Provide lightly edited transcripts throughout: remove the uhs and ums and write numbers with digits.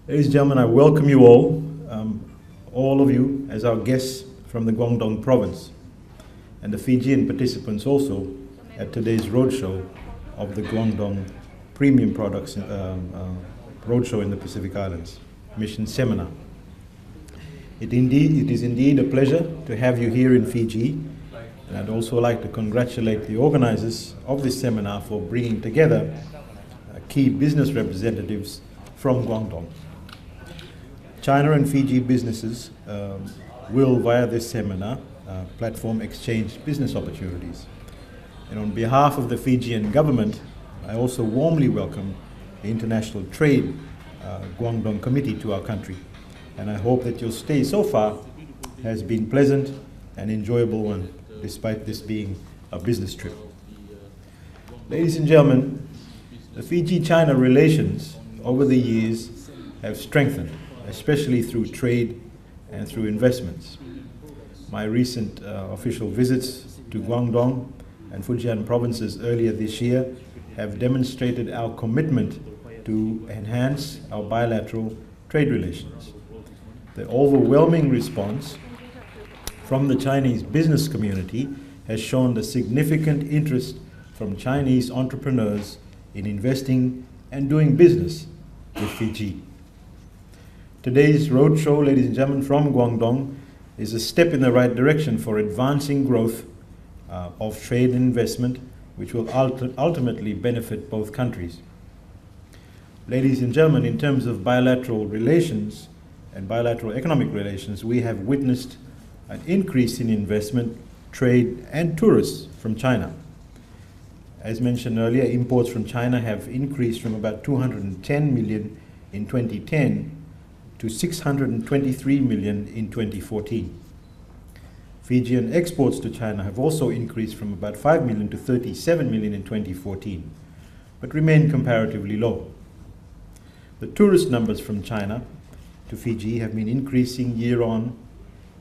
Ladies and gentlemen, I welcome you all of you, as our guests from the Guangdong province, and the Fijian participants also at today's roadshow of the Guangdong Premium Products Roadshow in the Pacific Islands, Mission Seminar. It is indeed a pleasure to have you here in Fiji, and I'd also like to congratulate the organizers of this seminar for bringing together key business representatives from Guangdong. China and Fiji businesses will, via this seminar, platform exchange business opportunities. And on behalf of the Fijian government, I also warmly welcome the International Trade Guangdong Committee to our country. And I hope that your stay so far has been pleasant and enjoyable one, despite this being a business trip. Ladies and gentlemen, the Fiji-China relations over the years have strengthened, especially through trade and through investments. My recent official visits to Guangdong and Fujian provinces earlier this year have demonstrated our commitment to enhance our bilateral trade relations. The overwhelming response from the Chinese business community has shown the significant interest from Chinese entrepreneurs in investing and doing business with Fiji. Today's roadshow, ladies and gentlemen, from Guangdong is a step in the right direction for advancing growth of trade and investment, which will ultimately benefit both countries. Ladies and gentlemen, in terms of bilateral relations and bilateral economic relations, we have witnessed an increase in investment, trade, and tourists from China. As mentioned earlier, imports from China have increased from about 210 million in 2010 to 623 million in 2014. Fijian exports to China have also increased from about 5 million to 37 million in 2014, but remain comparatively low. The tourist numbers from China to Fiji have been increasing year on,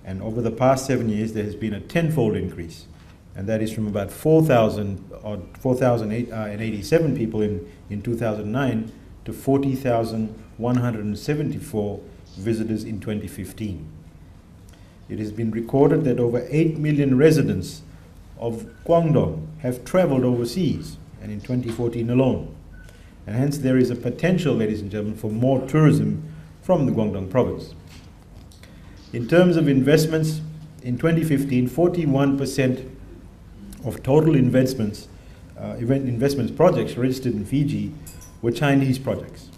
and over the past 7 years there has been a tenfold increase, and that is from about 4,087 people in 2009 to 40,174 visitors in 2015. It has been recorded that over 8 million residents of Guangdong have traveled overseas, and in 2014 alone. And hence there is a potential, ladies and gentlemen, for more tourism from the Guangdong province. In terms of investments, in 2015, 41% of total investments projects registered in Fiji were Chinese projects,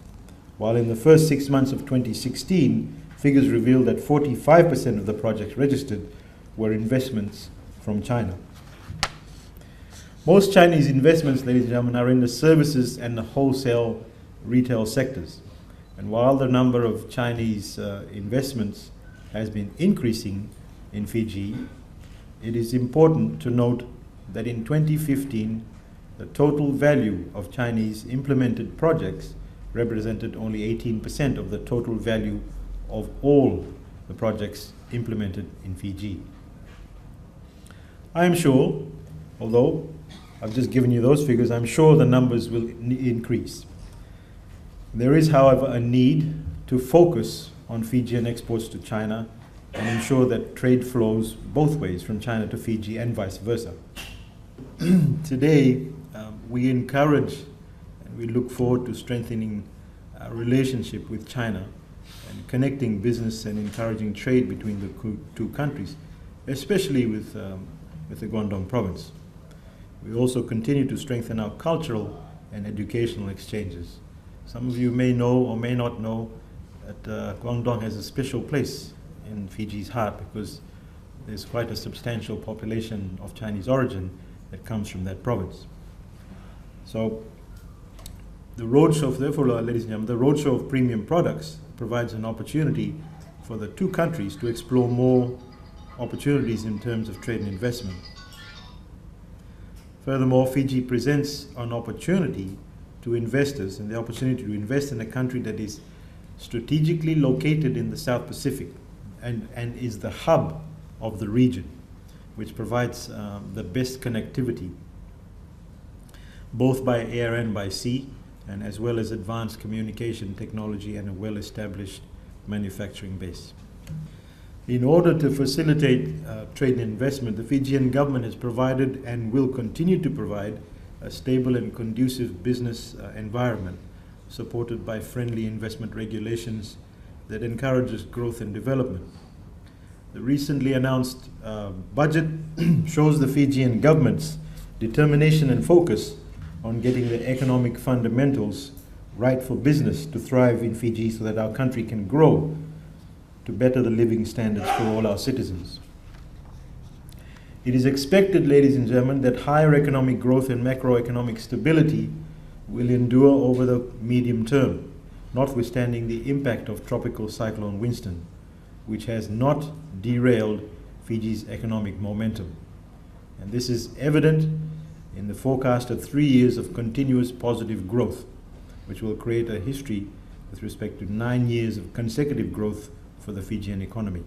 while in the first 6 months of 2016, figures revealed that 45% of the projects registered were investments from China. Most Chinese investments, ladies and gentlemen, are in the services and the wholesale retail sectors. And while the number of Chinese investments has been increasing in Fiji, it is important to note that in 2015, the total value of Chinese implemented projects represented only 18% of the total value of all the projects implemented in Fiji. I am sure, although I've just given you those figures, I'm sure the numbers will increase. There is, however, a need to focus on Fijian exports to China and ensure that trade flows both ways from China to Fiji and vice versa. Today, we encourage and we look forward to strengthening our relationship with China and connecting business and encouraging trade between the two countries, especially with the Guangdong province. We also continue to strengthen our cultural and educational exchanges. Some of you may know or may not know that Guangdong has a special place in Fiji's heart because there's quite a substantial population of Chinese origin that comes from that province. So the roadshow, therefore, ladies and gentlemen, the roadshow of premium products provides an opportunity for the two countries to explore more opportunities in terms of trade and investment. Furthermore, Fiji presents an opportunity to investors and the opportunity to invest in a country that is strategically located in the South Pacific and is the hub of the region, which provides the best connectivity, both by air and by sea, and as well as advanced communication technology and a well-established manufacturing base. In order to facilitate trade and investment, the Fijian government has provided and will continue to provide a stable and conducive business environment supported by friendly investment regulations that encourages growth and development. The recently announced budget shows the Fijian government's determination and focus on getting the economic fundamentals right for business to thrive in Fiji so that our country can grow to better the living standards for all our citizens. It is expected, ladies and gentlemen, that higher economic growth and macroeconomic stability will endure over the medium term, notwithstanding the impact of Tropical Cyclone Winston, which has not derailed Fiji's economic momentum. And this is evident in the forecast of 3 years of continuous positive growth, which will create a history with respect to 9 years of consecutive growth for the Fijian economy.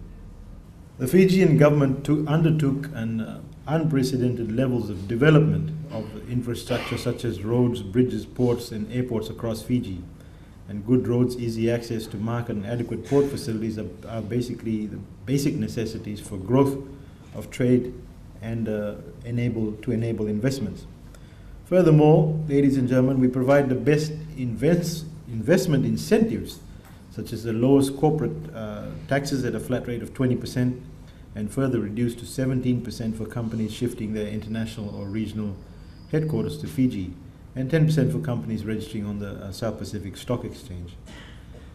The Fijian government undertook an unprecedented levels of development of infrastructure such as roads, bridges, ports and airports across Fiji. And good roads, easy access to market and adequate port facilities are basically the basic necessities for growth of trade and enable investments. Furthermore, ladies and gentlemen, we provide the best investment incentives, such as the lowest corporate taxes at a flat rate of 20% and further reduced to 17% for companies shifting their international or regional headquarters to Fiji, and 10% for companies registering on the South Pacific Stock Exchange.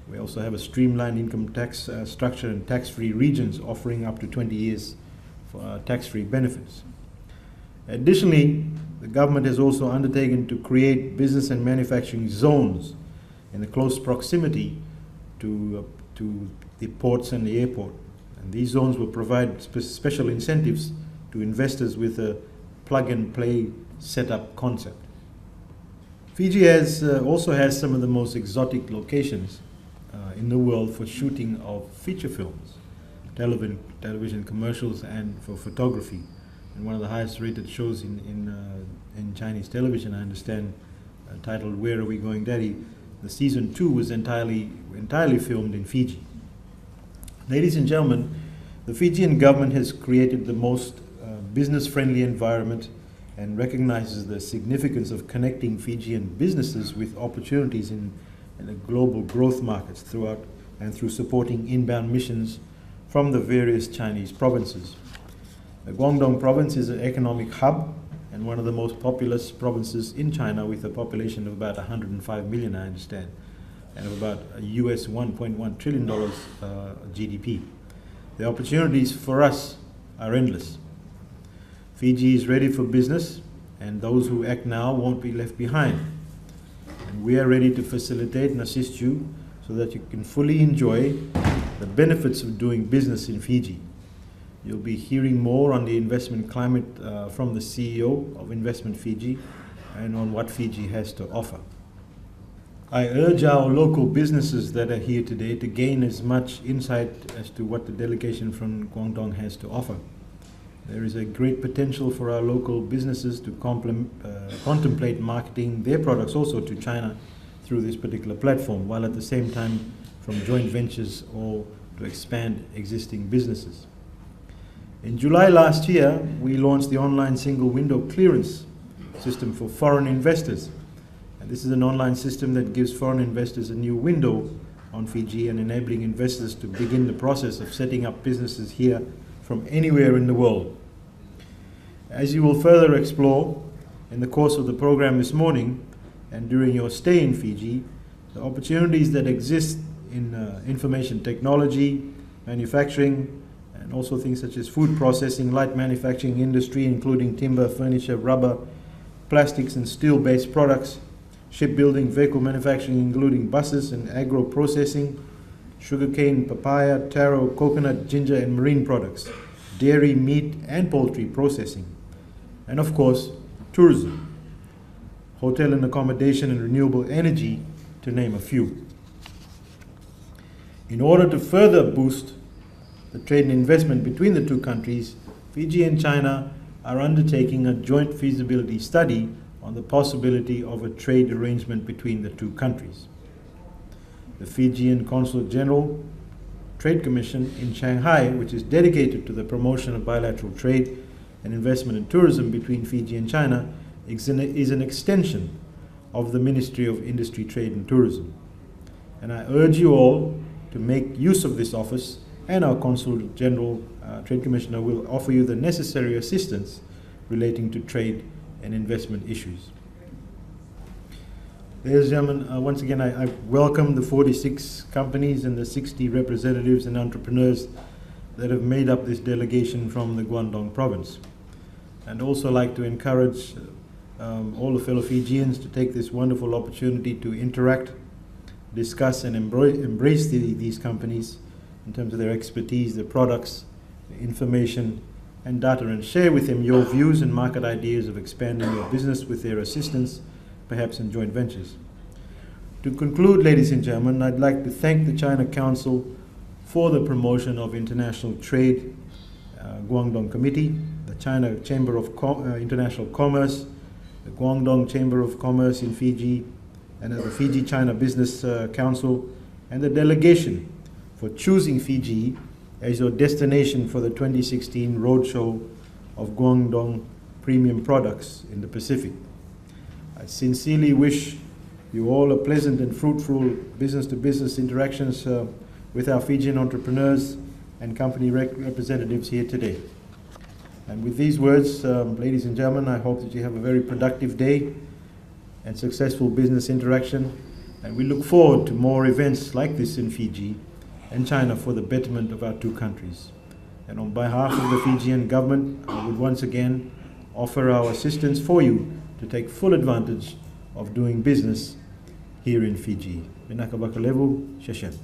We also have a streamlined income tax structure and tax-free regions offering up to 20 years for tax-free benefits. Additionally, the government has also undertaken to create business and manufacturing zones in the close proximity to the ports and the airport. And these zones will provide special incentives to investors with a plug-and-play setup concept. Fiji also has some of the most exotic locations in the world for shooting of feature films, television commercials, and for photography. And one of the highest rated shows in Chinese television, I understand, titled "Where Are We Going, Daddy?" The season 2 was entirely filmed in Fiji. Ladies and gentlemen, the Fijian government has created the most business-friendly environment and recognizes the significance of connecting Fijian businesses with opportunities in the global growth markets through supporting inbound missions from the various Chinese provinces. The Guangdong province is an economic hub and one of the most populous provinces in China, with a population of about 105 million, I understand, and of about US $1.1 trillion GDP. The opportunities for us are endless. Fiji is ready for business, and those who act now won't be left behind. And we are ready to facilitate and assist you so that you can fully enjoy the benefits of doing business in Fiji. You'll be hearing more on the investment climate from the CEO of Investment Fiji and on what Fiji has to offer. I urge our local businesses that are here today to gain as much insight as to what the delegation from Guangdong has to offer. There is a great potential for our local businesses to contemplate marketing their products also to China through this particular platform, while at the same time from joint ventures or to expand existing businesses. In July last year, we launched the online single window clearance system for foreign investors. And this is an online system that gives foreign investors a new window on Fiji and enabling investors to begin the process of setting up businesses here from anywhere in the world. As you will further explore in the course of the program this morning and during your stay in Fiji, the opportunities that exist in information technology, manufacturing, and also things such as food processing, light manufacturing industry, including timber, furniture, rubber, plastics and steel-based products, shipbuilding, vehicle manufacturing, including buses and agro-processing, sugarcane, papaya, taro, coconut, ginger and marine products, dairy, meat and poultry processing, and of course, tourism, hotel and accommodation and renewable energy, to name a few. In order to further boost the trade and investment between the two countries, Fiji and China are undertaking a joint feasibility study on the possibility of a trade arrangement between the two countries. The Fijian Consul General Trade Commission in Shanghai, which is dedicated to the promotion of bilateral trade and investment and tourism between Fiji and China, is an extension of the Ministry of Industry, Trade and Tourism. And I urge you all to make use of this office, and our Consul General Trade Commissioner will offer you the necessary assistance relating to trade and investment issues. Ladies and gentlemen, once again, I welcome the 46 companies and the 60 representatives and entrepreneurs that have made up this delegation from the Guangdong province. And also like to encourage all the fellow Fijians to take this wonderful opportunity to interact, discuss and embrace these companies in terms of their expertise, their products, their information and data, and share with them your views and market ideas of expanding your business with their assistance, perhaps in joint ventures. To conclude, ladies and gentlemen, I'd like to thank the China Council for the promotion of international trade, Guangdong Committee, the China Chamber of International Commerce, the Guangdong Chamber of Commerce in Fiji, and the Fiji-China Business Council, and the delegation for choosing Fiji as your destination for the 2016 Roadshow of Guangdong Premium Products in the Pacific. I sincerely wish you all a pleasant and fruitful business-to-business interactions with our Fijian entrepreneurs and company representatives here today. And with these words, ladies and gentlemen, I hope that you have a very productive day and successful business interaction. And we look forward to more events like this in Fiji and China for the betterment of our two countries. And on behalf of the Fijian government, I would once again offer our assistance for you to take full advantage of doing business here in Fiji. Minaka Bakalevu, Shashan.